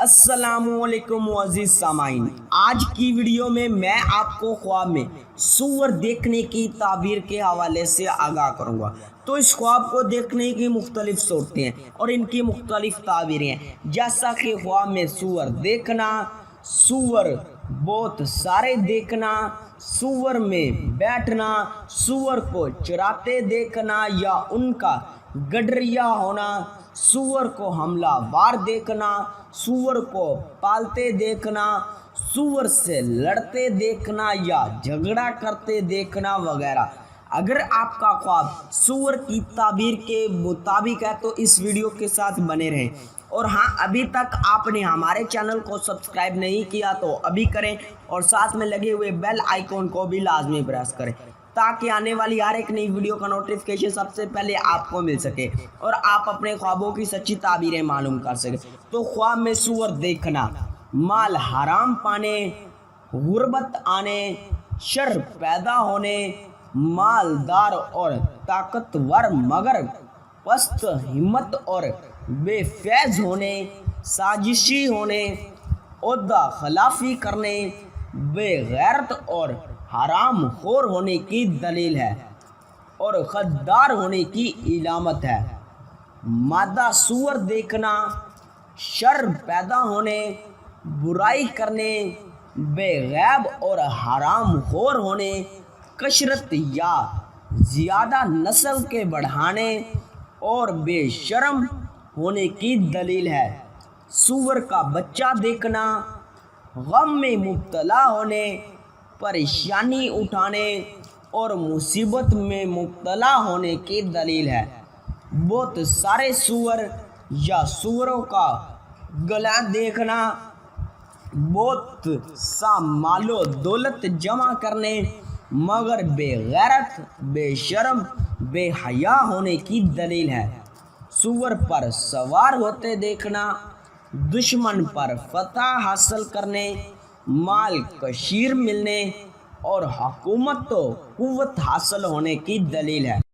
السلام علیکم عزیز سامعین، آج کی ویڈیو میں آپ کو خواب میں سور دیکھنے کی تعبیر کے حوالے سے آگاہ کروں گا۔ تو اس خواب کو دیکھنے کی مختلف صورتیں ہیں اور ان کی مختلف تعبیریں ہیں، جیسا کہ خواب میں سور دیکھنا، سور بہت سارے دیکھنا، سور میں بیٹھنا، سور کو چراتے دیکھنا یا ان کا گڈریا ہونا، سور کو حملہ وار دیکھنا، سور کو پالتے دیکھنا، سور سے لڑتے دیکھنا یا جھگڑا کرتے دیکھنا وغیرہ۔ اگر آپ کا خواب سور کی تعبیر کے مطابق ہے تو اس ویڈیو کے ساتھ بنے رہیں، اور ہاں، ابھی تک آپ نے ہمارے چینل کو سبسکرائب نہیں کیا تو ابھی کریں اور ساتھ میں لگے ہوئے بیل آئیکن کو بھی لازمی پریس کریں تاکہ آنے والی ہر ایک نئی ویڈیو کا نوٹیفیکیشن سب سے پہلے آپ کو مل سکے اور آپ اپنے خوابوں کی سچی تعبیریں معلوم کر سکیں۔ تو خواب میں سور دیکھنا: مال حرام پانے، غربت آنے، شر پیدا ہونے، مالدار اور طاقتور مگر پست ہمت اور بے فیض ہونے، سازشی ہونے، عہدہ خلافی کرنے، بے غیرت اور حرام خور ہونے کی دلیل ہے اور غدار ہونے کی علامت ہے۔ مادہ سور دیکھنا: شر پیدا ہونے، برائی کرنے، بے غیب اور حرام خور ہونے، کثرت یا زیادہ نسل کے بڑھانے اور بے شرم ہونے کی دلیل ہے۔ سور کا بچہ دیکھنا: غم میں مبتلا ہونے، پریشانی اٹھانے اور مصیبت میں مبتلا ہونے کی دلیل ہے۔ بہت سارے سور یا سوروں کا گلا دیکھنا: بہت سا مال و دولت جمع کرنے مگر بے غیرت، بے شرم، بے حیا ہونے کی دلیل ہے۔ سور پر سوار ہوتے دیکھنا: دشمن پر فتح حاصل کرنے، مال کثیر ملنے اور حکومت و قوت حاصل ہونے کی دلیل ہے۔